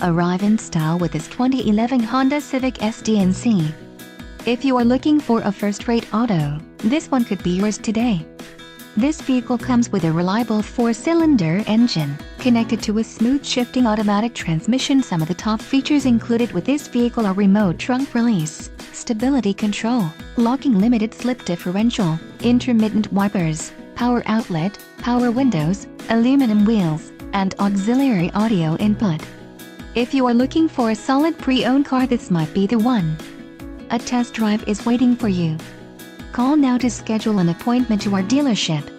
arrive in style with this 2011 Honda Civic SDNC. If you are looking for a first-rate auto, this one could be yours today. This vehicle comes with a reliable 4-cylinder engine, connected to a smooth shifting automatic transmission. Some of the top features included with this vehicle are remote trunk release, stability control, locking limited slip differential, intermittent wipers, power outlet, power windows, aluminum wheels, and auxiliary audio input. If you are looking for a solid pre-owned car, this might be the one. A test drive is waiting for you. Call now to schedule an appointment to our dealership.